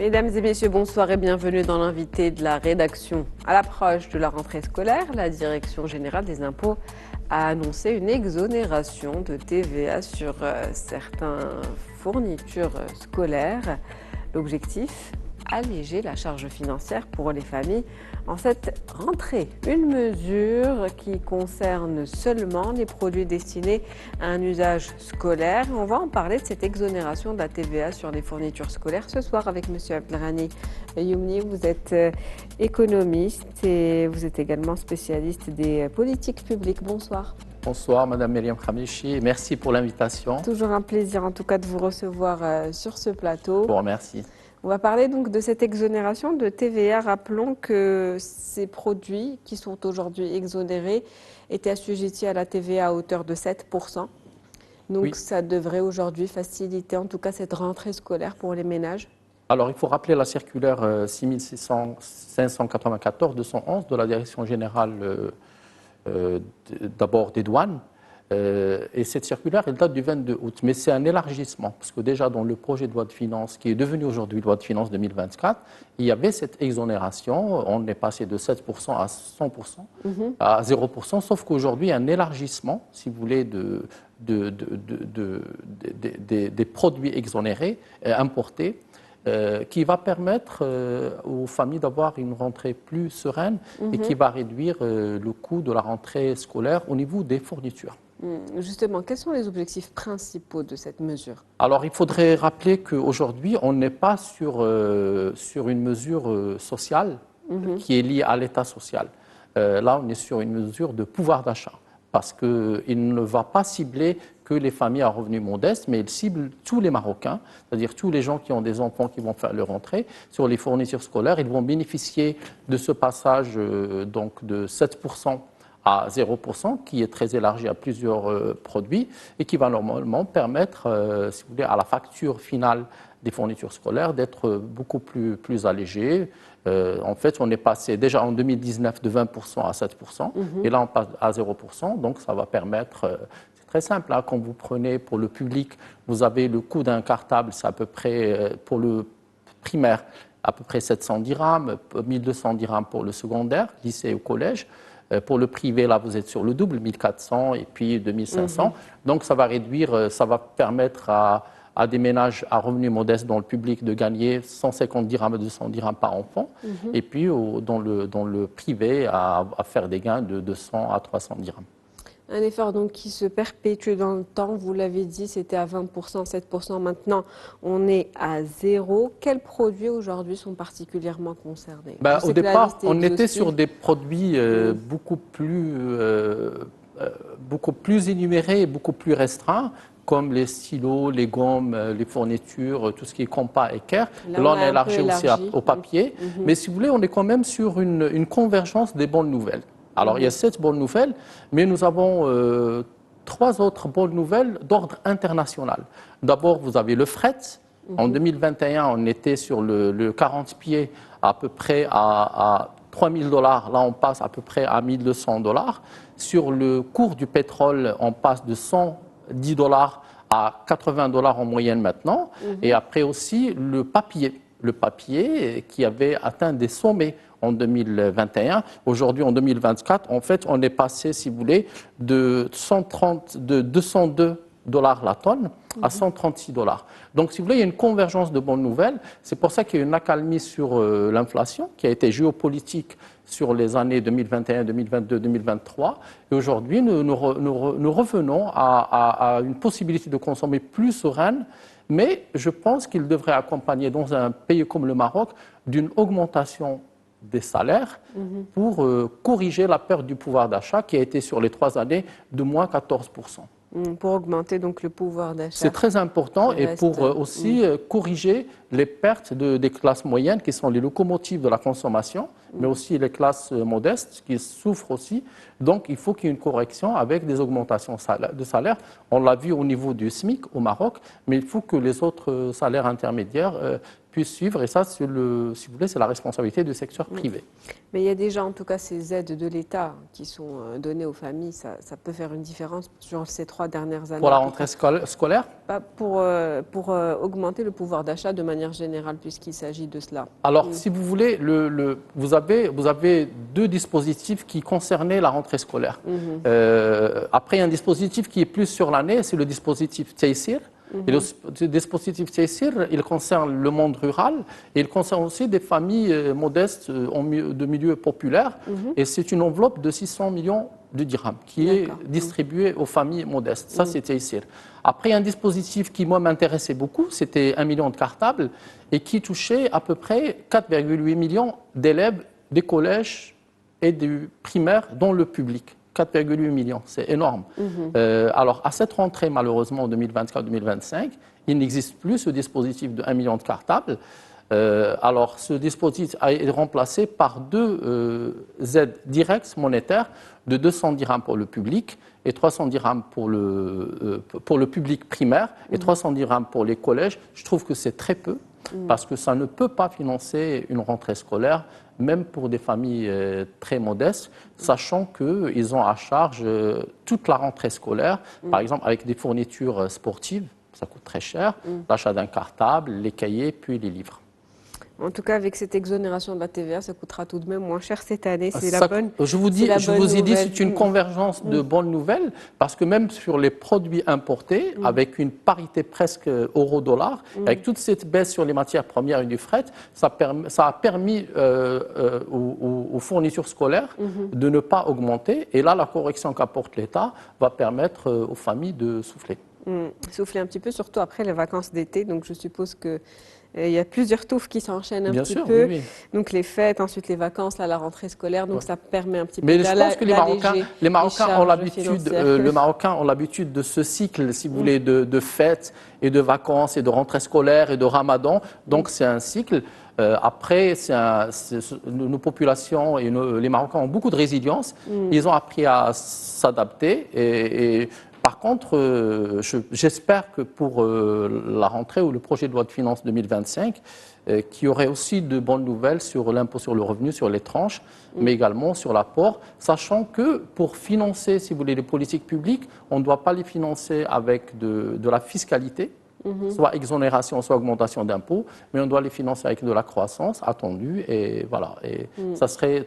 Mesdames et messieurs, bonsoir et bienvenue dans l'invité de la rédaction. À l'approche de la rentrée scolaire, la Direction générale des impôts a annoncé une exonération de TVA sur certaines fournitures scolaires. L'objectif, alléger la charge financière pour les familles en cette rentrée. Une mesure qui concerne seulement les produits destinés à un usage scolaire. On va en parler de cette exonération de la TVA sur les fournitures scolaires ce soir avec M. Abdelghani Youmni. Vous êtes économiste et vous êtes également spécialiste des politiques publiques. Bonsoir. Bonsoir Madame Myriam Khamichi, merci pour l'invitation. Toujours un plaisir en tout cas de vous recevoir sur ce plateau. Je vous remercie. On va parler donc de cette exonération de TVA. Rappelons que ces produits qui sont aujourd'hui exonérés étaient assujettis à la TVA à hauteur de 7%. Donc oui, ça devrait aujourd'hui faciliter en tout cas cette rentrée scolaire pour les ménages. Alors il faut rappeler la circulaire 6594-211 de la Direction générale d'abord des douanes. Et cette circulaire, elle date du 22 août, mais c'est un élargissement, parce que déjà dans le projet de loi de finances, qui est devenu aujourd'hui loi de finances 2024, il y avait cette exonération, on est passé de 7% à 100%, à 0%, sauf qu'aujourd'hui, il y a un élargissement, si vous voulez, des produits exonérés, importés, qui va permettre aux familles d'avoir une rentrée plus sereine et qui va réduire le coût de la rentrée scolaire au niveau des fournitures. Justement, quels sont les objectifs principaux de cette mesure? Alors, il faudrait rappeler qu'aujourd'hui, on n'est pas sur une mesure sociale qui est liée à l'État social. Là, on est sur une mesure de pouvoir d'achat, parce qu'il ne va pas cibler que les familles à revenus modestes, mais il cible tous les Marocains, c'est-à-dire tous les gens qui ont des enfants qui vont faire leur rentrée. Sur les fournitures scolaires, ils vont bénéficier de ce passage donc de 7% à 0%, qui est très élargi à plusieurs produits et qui va normalement permettre, si vous voulez, à la facture finale des fournitures scolaires d'être beaucoup plus allégée. En fait, on est passé déjà en 2019 de 20% à 7%, et là on passe à 0%, donc ça va permettre, c'est très simple, hein, quand vous prenez pour le public, vous avez le coût d'un cartable, c'est à peu près, pour le primaire, à peu près 700 dirhams, 1200 dirhams pour le secondaire, lycée ou collège. Pour le privé, là, vous êtes sur le double, 1400 et puis 2500. Donc, ça va réduire, ça va permettre à des ménages à revenus modestes dans le public de gagner 150 dirhams à 200 dirhams par enfant. Et puis, dans le privé, à faire des gains de 200 à 300 dirhams. Un effort donc qui se perpétue dans le temps, vous l'avez dit, c'était à 20%, 7%, maintenant on est à 0. Quels produits aujourd'hui sont particulièrement concernés? Au départ, on était sur des produits beaucoup plus énumérés et beaucoup plus restreints, comme les stylos, les gommes, les fournitures, tout ce qui est compas et care. Là, on a élargi aussi au papier. Mais si vous voulez, on est quand même sur une convergence des bonnes nouvelles. Alors, il y a 7 bonnes nouvelles, mais nous avons 3 autres bonnes nouvelles d'ordre international. D'abord, vous avez le fret. En 2021, on était sur le 40 pieds à peu près à 3 000 $. Là, on passe à peu près à 1 200 $. Sur le cours du pétrole, on passe de 110 $ à 80 $ en moyenne maintenant. Et après aussi, le papier qui avait atteint des sommets en 2021. Aujourd'hui, en 2024, en fait, on est passé, si vous voulez, de 202 $ la tonne à 136 $. Donc, si vous voulez, il y a une convergence de bonnes nouvelles. C'est pour ça qu'il y a une accalmie sur l'inflation qui a été géopolitique sur les années 2021, 2022, 2023. Et aujourd'hui, nous revenons à une possibilité de consommer plus sereine. Mais je pense qu'il devrait accompagner, dans un pays comme le Maroc, d'une augmentation des salaires pour corriger la perte du pouvoir d'achat qui a été sur les 3 années de moins 14%. Pour augmenter donc le pouvoir d'achat. C'est très important et pour aussi corriger les pertes des classes moyennes qui sont les locomotives de la consommation, mais aussi les classes modestes qui souffrent aussi. Donc il faut qu'il y ait une correction avec des augmentations de salaire. On l'a vu au niveau du SMIC au Maroc, mais il faut que les autres salaires intermédiaires puissent suivre. Et ça, si vous voulez, c'est la responsabilité du secteur privé. Mais il y a déjà, en tout cas, ces aides de l'État qui sont données aux familles. Ça peut faire une différence sur ces 3 dernières années. Pour la rentrée scolaire? Pour augmenter le pouvoir d'achat de manière générale, puisqu'il s'agit de cela. Alors, si vous voulez, vous avez 2 dispositifs qui concernaient la rentrée scolaire. Après, il y a un dispositif qui est plus sur l'année, c'est le dispositif Taysir. Et le dispositif Taysir, il concerne le monde rural et il concerne aussi des familles modestes de milieux populaires. Et c'est une enveloppe de 600 millions de dirhams qui est distribuée aux familles modestes. Ça, c'est Taysir. Après, il y a un dispositif qui, moi, m'intéressait beaucoup. C'était 1 million de cartables et qui touchait à peu près 4,8 millions d'élèves des collèges et du primaire dans le public. 4,8 millions, c'est énorme. Alors, à cette rentrée, malheureusement, en 2024-2025, il n'existe plus ce dispositif de 1 million de cartables. Alors, ce dispositif a été remplacé par 2 aides directes monétaires de 200 dirhams pour le public et 300 dirhams pour le public primaire et 300 dirhams pour les collèges. Je trouve que c'est très peu parce que ça ne peut pas financer une rentrée scolaire, même pour des familles très modestes, sachant qu'ils ont à charge toute la rentrée scolaire, par exemple avec des fournitures sportives, ça coûte très cher, l'achat d'un cartable, les cahiers, puis les livres. En tout cas, avec cette exonération de la TVA, ça coûtera tout de même moins cher cette année. C'est la bonne. Je vous ai dit, c'est une convergence de bonnes nouvelles, parce que même sur les produits importés, avec une parité presque euro-dollar, avec toute cette baisse sur les matières premières et du fret, ça a permis aux fournitures scolaires de ne pas augmenter. Et là, la correction qu'apporte l'État va permettre aux familles de souffler. Souffler un petit peu, surtout après les vacances d'été. Donc, je suppose que il y a plusieurs touffes qui s'enchaînent un petit peu. Oui. Donc les fêtes, ensuite les vacances, là, la rentrée scolaire, donc ça permet un petit peu d'alléger. Mais je pense que les Marocains ont l'habitude de ce cycle, si vous voulez, de fêtes et de vacances et de rentrée scolaire et de Ramadan. Donc c'est un cycle. Après, nos populations et les Marocains ont beaucoup de résilience. Ils ont appris à s'adapter et par contre, j'espère que pour la rentrée ou le projet de loi de finances 2025, qu'il y aurait aussi de bonnes nouvelles sur l'impôt sur le revenu, sur les tranches, mais également sur l'apport, sachant que pour financer, si vous voulez, les politiques publiques, on ne doit pas les financer avec de la fiscalité, soit exonération, soit augmentation d'impôts, mais on doit les financer avec de la croissance attendue. Et voilà. Et ça serait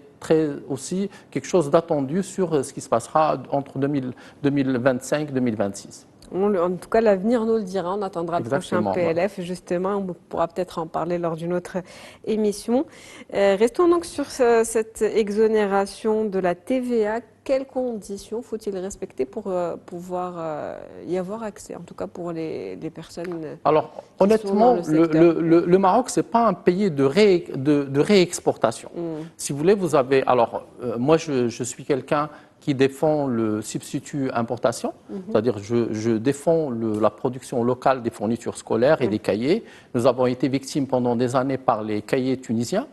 aussi quelque chose d'attendu sur ce qui se passera entre 2025 et 2026. En tout cas, l'avenir nous le dira. On attendra le prochain PLF, justement. On pourra peut-être en parler lors d'une autre émission. Restons donc sur cette exonération de la TVA. Quelles conditions faut-il respecter pour pouvoir y avoir accès, en tout cas pour les personnes? Alors, honnêtement, le Maroc, ce n'est pas un pays de réexportation. Si vous voulez, vous avez... Alors, moi, je suis quelqu'un qui défend le substitut importation, c'est-à-dire je défends la production locale des fournitures scolaires et des cahiers. Nous avons été victimes pendant des années par les cahiers tunisiens,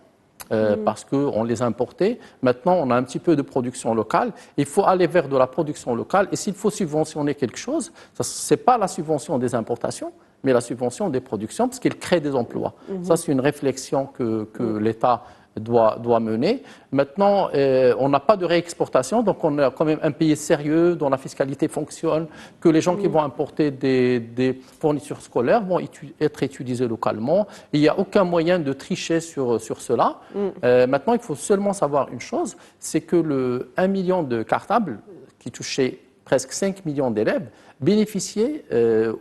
parce qu'on les importait. Maintenant, on a un petit peu de production locale. Il faut aller vers de la production locale. Et s'il faut subventionner quelque chose, ce n'est pas la subvention des importations, mais la subvention des productions, parce qu'il crée des emplois. Ça, c'est une réflexion que l'État doit mener. Maintenant, on n'a pas de réexportation, donc on est quand même un pays sérieux, dont la fiscalité fonctionne, que les gens qui vont importer des fournitures scolaires vont être utilisés localement. Il n'y a aucun moyen de tricher sur cela. Maintenant, il faut seulement savoir une chose, c'est que le 1 million de cartables, qui touchait presque 5 millions d'élèves, bénéficiait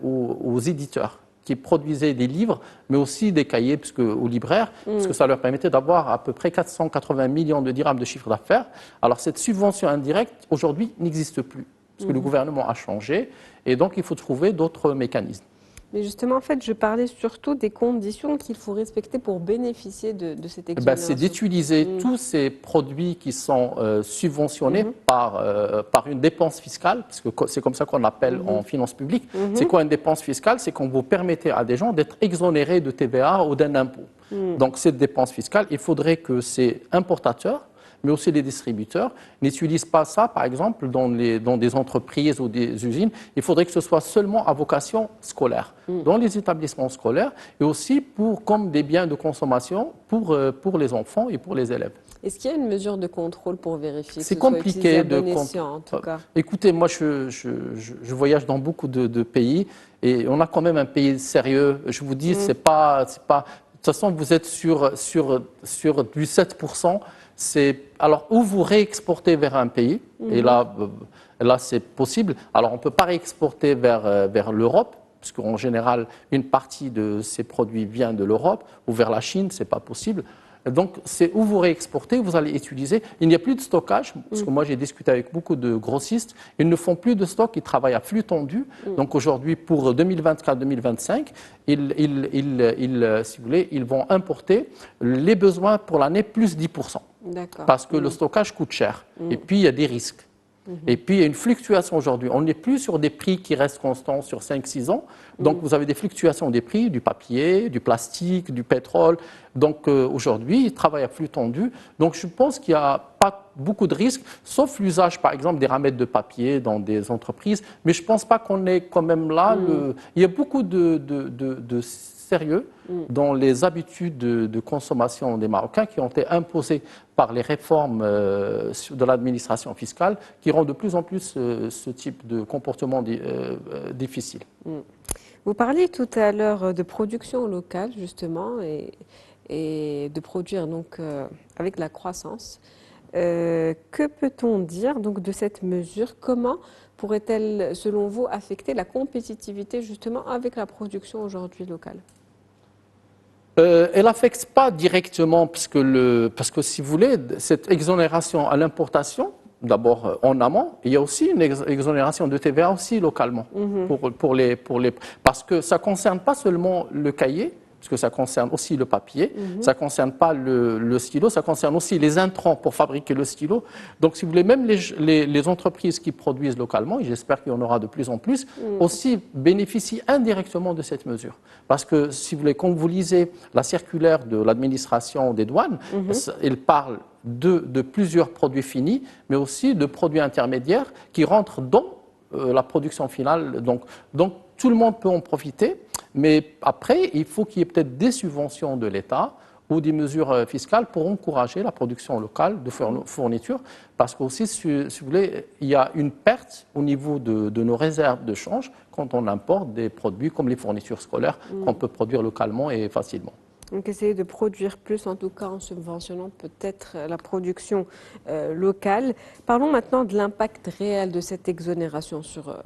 aux éditeurs qui produisaient des livres, mais aussi des cahiers aux libraires, parce que ça leur permettait d'avoir à peu près 480 millions de dirhams de chiffre d'affaires. Alors cette subvention indirecte, aujourd'hui, n'existe plus, parce que le gouvernement a changé, et donc il faut trouver d'autres mécanismes. Mais justement, en fait, je parlais surtout des conditions qu'il faut respecter pour bénéficier de cette exonération. C'est d'utiliser tous ces produits qui sont subventionnés par une dépense fiscale, parce que c'est comme ça qu'on l'appelle en finance publique. C'est quoi une dépense fiscale? C'est quand vous permettez à des gens d'être exonérés de TVA ou d'un impôt. Donc cette dépense fiscale, il faudrait que ces importateurs mais aussi les distributeurs, n'utilisent pas ça, par exemple, dans des entreprises ou des usines. Il faudrait que ce soit seulement à vocation scolaire, dans les établissements scolaires, et aussi comme des biens de consommation pour les enfants et pour les élèves. Est-ce qu'il y a une mesure de contrôle pour vérifier que c'est compliqué de escient, en tout cas? Écoutez, moi, je voyage dans beaucoup de pays et on a quand même un pays sérieux. Je vous dis, c'est pas. De toute façon, vous êtes sur du 7%. Alors, où vous réexportez vers un pays, et là c'est possible. Alors, on ne peut pas réexporter vers l'Europe, parce qu'en général, une partie de ces produits vient de l'Europe, ou vers la Chine, ce n'est pas possible. Donc, c'est où vous réexportez, vous allez utiliser. Il n'y a plus de stockage, parce que moi, j'ai discuté avec beaucoup de grossistes. Ils ne font plus de stock, ils travaillent à flux tendu. Donc, aujourd'hui, pour 2024-2025, si vous voulez, ils vont importer les besoins pour l'année plus 10%. Parce que le stockage coûte cher. Et puis, il y a des risques. Et puis, il y a une fluctuation aujourd'hui. On n'est plus sur des prix qui restent constants sur 5-6 ans. Donc, vous avez des fluctuations des prix, du papier, du plastique, du pétrole. Donc, aujourd'hui, ils travaillent à flux tendu. Donc, je pense qu'il n'y a pas beaucoup de risques, sauf l'usage, par exemple, des ramettes de papier dans des entreprises. Mais je ne pense pas qu'on est quand même là. Il y a beaucoup de sérieux dans les habitudes de consommation des Marocains qui ont été imposées par les réformes de l'administration fiscale qui rendent de plus en plus ce type de comportement difficile. Vous parliez tout à l'heure de production locale, justement, et de produire donc, avec la croissance. Que peut-on dire donc, de cette mesure? Comment pourrait-elle, selon vous, affecter la compétitivité justement avec la production aujourd'hui locale? Elle n'affecte pas directement, parce que si vous voulez, cette exonération à l'importation, d'abord en amont, il y a aussi une exonération de TVA aussi localement, parce que ça ne concerne pas seulement le cahier, parce que ça concerne aussi le papier, ça ne concerne pas le stylo, ça concerne aussi les intrants pour fabriquer le stylo. Donc, si vous voulez, même les entreprises qui produisent localement, et j'espère qu'il y en aura de plus en plus, aussi bénéficient indirectement de cette mesure. Parce que, si vous voulez, quand vous lisez la circulaire de l'administration des douanes, il parle de plusieurs produits finis, mais aussi de produits intermédiaires qui rentrent dans la production finale. Donc, tout le monde peut en profiter. Mais après, il faut qu'il y ait peut-être des subventions de l'État ou des mesures fiscales pour encourager la production locale de fournitures. Parce qu'aussi, si vous voulez, il y a une perte au niveau de nos réserves de change quand on importe des produits comme les fournitures scolaires qu'on peut produire localement et facilement. Donc, essayer de produire plus, en tout cas en subventionnant peut-être la production locale. Parlons maintenant de l'impact réel de cette exonération sur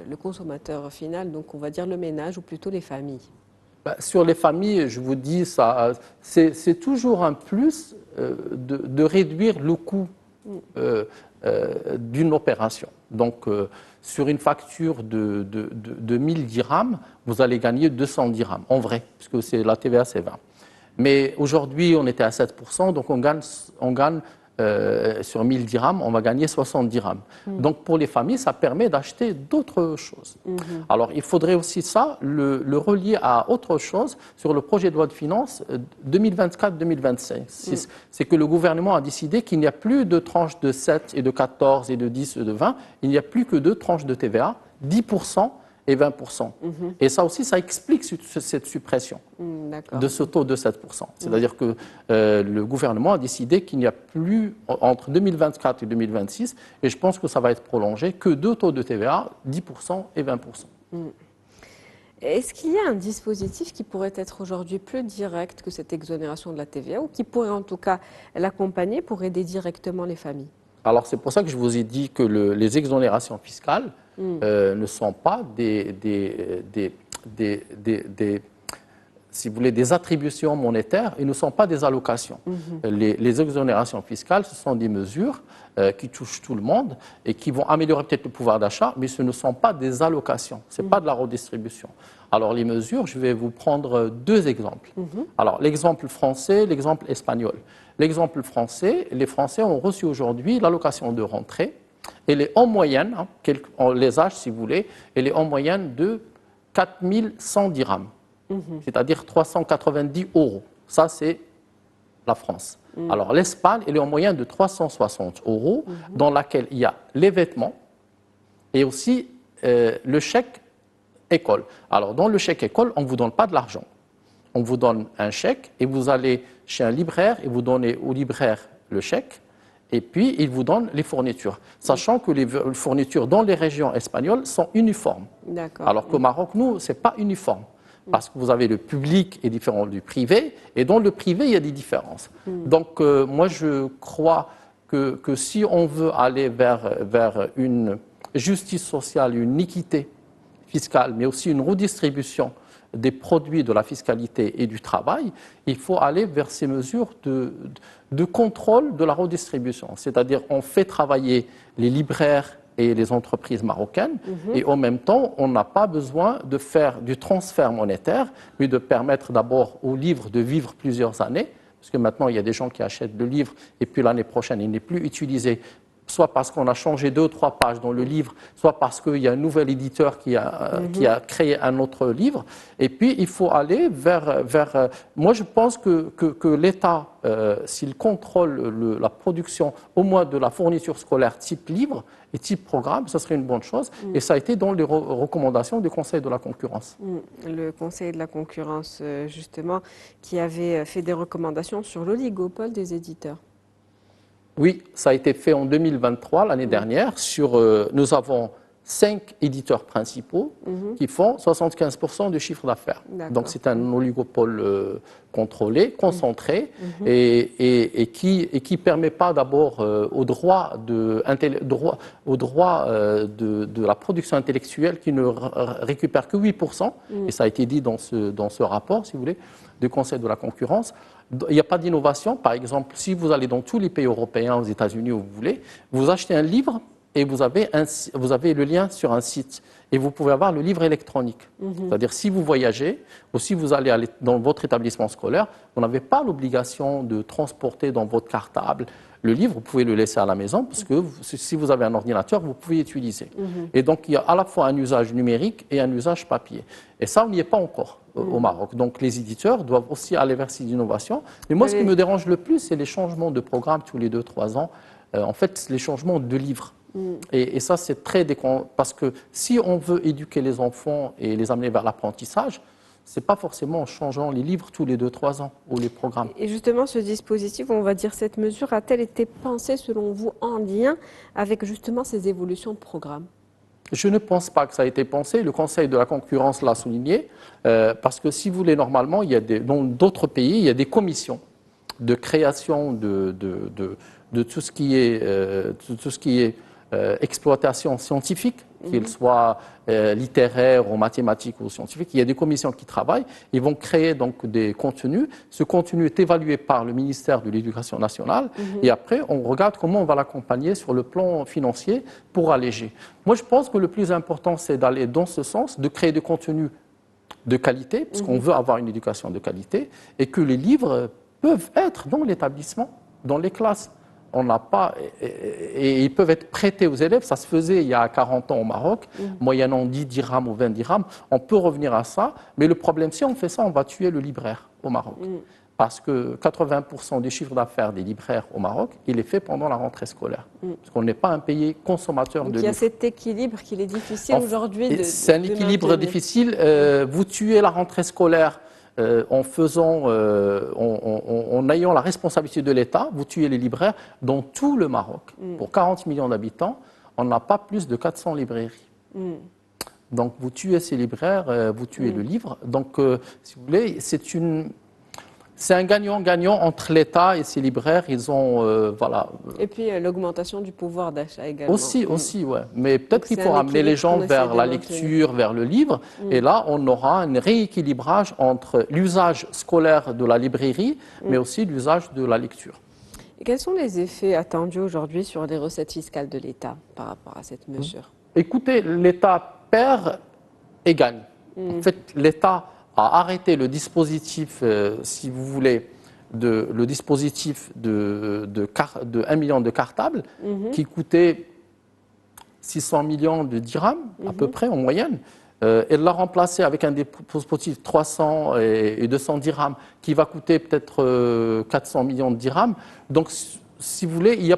le consommateur final, donc on va dire le ménage ou plutôt les familles. Sur les familles, je vous dis, c'est toujours un plus de réduire le coût d'une opération. Donc, sur une facture de 1000 dirhams, vous allez gagner 200 dirhams, en vrai, puisque la TVA, c'est 20. Mais aujourd'hui, on était à 7%, donc on gagne sur 1000 dirhams, on va gagner 60 dirhams. Donc, pour les familles, ça permet d'acheter d'autres choses. Alors, il faudrait aussi le relier à autre chose sur le projet de loi de finances 2024-2025. C'est que le gouvernement a décidé qu'il n'y a plus de tranches de 7 et de 14 et de 10 et de 20. Il n'y a plus que 2 tranches de TVA, 10% et 20%. Et ça aussi, ça explique cette suppression de ce taux de 7%. C'est-à-dire que le gouvernement a décidé qu'il n'y a plus, entre 2024 et 2026, et je pense que ça va être prolongé, que 2 taux de TVA, 10% et 20%. Est-ce qu'il y a un dispositif qui pourrait être aujourd'hui plus direct que cette exonération de la TVA, ou qui pourrait en tout cas l'accompagner pour aider directement les familles? Alors, c'est pour ça que je vous ai dit que les exonérations fiscales ne sont pas si vous voulez, des attributions monétaires et ne sont pas des allocations. Les exonérations fiscales, ce sont des mesures qui touchent tout le monde et qui vont améliorer peut-être le pouvoir d'achat, mais ce ne sont pas des allocations, ce n'est pas de la redistribution. Alors, les mesures, je vais vous prendre 2 exemples. Alors, l'exemple français, l'exemple espagnol. L'exemple français, les Français ont reçu aujourd'hui l'allocation de rentrée. Elle est en moyenne, les âges si vous voulez, elle est en moyenne de 4100 dirhams, c'est-à-dire 390 €. Ça, c'est la France. Alors l'Espagne, elle est en moyenne de 360 €, dans laquelle il y a les vêtements et aussi le chèque école. Alors dans le chèque école, on ne vous donne pas de l'argent. On vous donne un chèque et vous allez chez un libraire et vous donnez au libraire le chèque et puis il vous donne les fournitures. Sachant que les fournitures dans les régions espagnoles sont uniformes. Alors qu'au Maroc, nous, ce n'est pas uniforme. Parce que vous avez le public est différent du privé et dans le privé, il y a des différences. Donc moi, je crois que si on veut aller vers une justice sociale, une équité fiscale, mais aussi une redistribution des produits de la fiscalité et du travail, il faut aller vers ces mesures de contrôle de la redistribution. C'est-à-dire on fait travailler les libraires et les entreprises marocaines et en même temps, on n'a pas besoin de faire du transfert monétaire, mais de permettre d'abord aux livres de vivre plusieurs années, parce que maintenant, il y a des gens qui achètent le livre et puis l'année prochaine, il n'est plus utilisé, soit parce qu'on a changé 2 ou 3 pages dans le livre, soit parce qu'il y a un nouvel éditeur qui a créé un autre livre. Et puis, il faut aller vers moi, je pense que l'État, s'il contrôle la production, au moins de la fourniture scolaire type livre et type programme, ça serait une bonne chose. Et ça a été dans les recommandations du Conseil de la concurrence. Le Conseil de la concurrence, justement, qui avait fait des recommandations sur l'oligopole des éditeurs. Oui, ça a été fait en 2023, l'année dernière. Nous avons 5 éditeurs principaux qui font 75% du chiffre d'affaires. Donc c'est un oligopole contrôlé, concentré et qui ne permet pas d'abord au droit de la production intellectuelle qui ne récupère que 8%. Et ça a été dit dans ce rapport, si vous voulez, du Conseil de la concurrence. Il n'y a pas d'innovation. Par exemple, si vous allez dans tous les pays européens, aux États-Unis, où vous voulez, vous achetez un livre et vous avez le lien sur un site. Et vous pouvez avoir le livre électronique. C'est-à-dire, si vous voyagez ou si vous allez dans votre établissement scolaire, vous n'avez pas l'obligation de transporter dans votre cartable le livre. Vous pouvez le laisser à la maison parce que si vous avez un ordinateur, vous pouvez l'utiliser. Et donc, il y a à la fois un usage numérique et un usage papier. Et ça, on n'y est pas encore au Maroc. Donc, les éditeurs doivent aussi aller vers ces innovations. Mais moi, ce qui me dérange le plus, c'est les changements de programme tous les 2-3 ans. En fait, les changements de livres. Et ça, c'est très parce que si on veut éduquer les enfants et les amener vers l'apprentissage, ce n'est pas forcément en changeant les livres tous les 2-3 ans ou les programmes. Et justement, ce dispositif, on va dire cette mesure, a-t-elle été pensée, selon vous, en lien avec justement ces évolutions de programme ? Je ne pense pas que ça a été pensé. Le Conseil de la concurrence l'a souligné, parce que si vous voulez, normalement, dans d'autres pays, il y a des commissions de création de tout ce qui est exploitation scientifique, qu'il soit littéraire ou mathématique ou scientifique. Il y a des commissions qui travaillent. Ils vont créer donc des contenus. Ce contenu est évalué par le ministère de l'Éducation nationale. Et après, on regarde comment on va l'accompagner sur le plan financier pour alléger. Moi, je pense que le plus important, c'est d'aller dans ce sens, de créer des contenus de qualité, parce qu'on veut avoir une éducation de qualité, et que les livres peuvent être dans l'établissement, dans les classes. On n'a pas, et ils peuvent être prêtés aux élèves. Ça se faisait il y a 40 ans au Maroc, moyennant 10 dirhams ou 20 dirhams. On peut revenir à ça, mais le problème, si on fait ça, on va tuer le libraire au Maroc. Parce que 80% du chiffre d'affaires des libraires au Maroc, il est fait pendant la rentrée scolaire. Parce qu'on n'est pas un pays consommateur de livres. Il y a cet équilibre qu'il est difficile aujourd'hui de C'est un équilibre difficile. Vous tuez la rentrée scolaire en ayant la responsabilité de l'État, vous tuez les libraires dans tout le Maroc. Pour 40 millions d'habitants, on n'a pas plus de 400 librairies. Donc vous tuez ces libraires, vous tuez le livre. Donc, si vous voulez, c'est un gagnant-gagnant entre l'État et ses libraires. Ils ont, voilà. Et puis l'augmentation du pouvoir d'achat également. Aussi, ouais. Mais peut-être qu'il faut ramener les gens vers la lecture, vers le livre. Et là, on aura un rééquilibrage entre l'usage scolaire de la librairie, mais aussi l'usage de la lecture. Et quels sont les effets attendus aujourd'hui sur les recettes fiscales de l'État par rapport à cette mesure ? Écoutez, l'État perd et gagne. En fait, l'État a arrêté le dispositif, si vous voulez, le dispositif de 1 million de cartables qui coûtait 600 millions de dirhams, à peu près, en moyenne. Elle l'a remplacé avec un dispositif 300 et 200 dirhams qui va coûter peut-être 400 millions de dirhams. Donc, si vous voulez,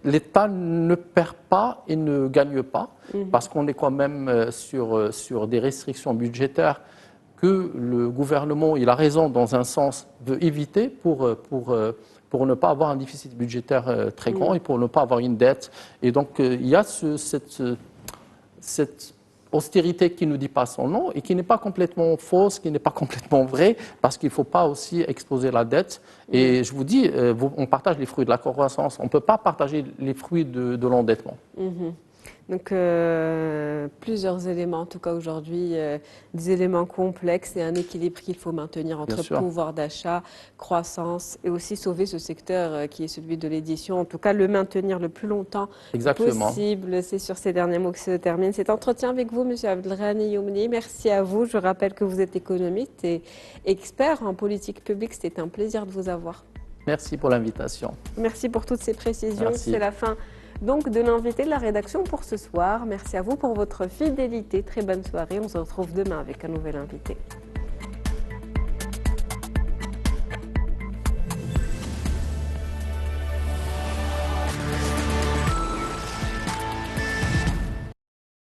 l'État ne perd pas et ne gagne pas parce qu'on est quand même sur des restrictions budgétaires que le gouvernement, il a raison dans un sens, veut éviter pour ne pas avoir un déficit budgétaire très grand et pour ne pas avoir une dette. Et donc, il y a cette austérité qui ne dit pas son nom et qui n'est pas complètement fausse, qui n'est pas complètement vraie, parce qu'il ne faut pas aussi exposer la dette. Et je vous dis, on partage les fruits de la croissance, on ne peut pas partager les fruits de l'endettement. Donc, plusieurs éléments, en tout cas aujourd'hui, des éléments complexes et un équilibre qu'il faut maintenir entre pouvoir d'achat, croissance et aussi sauver ce secteur qui est celui de l'édition. En tout cas, le maintenir le plus longtemps possible. C'est sur ces derniers mots que se termine cet entretien avec vous, M. Abdelghani Youmni. Merci à vous. Je rappelle que vous êtes économiste et expert en politique publique. C'était un plaisir de vous avoir. Merci pour l'invitation. Merci pour toutes ces précisions. C'est la fin donc de l'invité de la rédaction pour ce soir. Merci à vous pour votre fidélité. Très bonne soirée. On se retrouve demain avec un nouvel invité.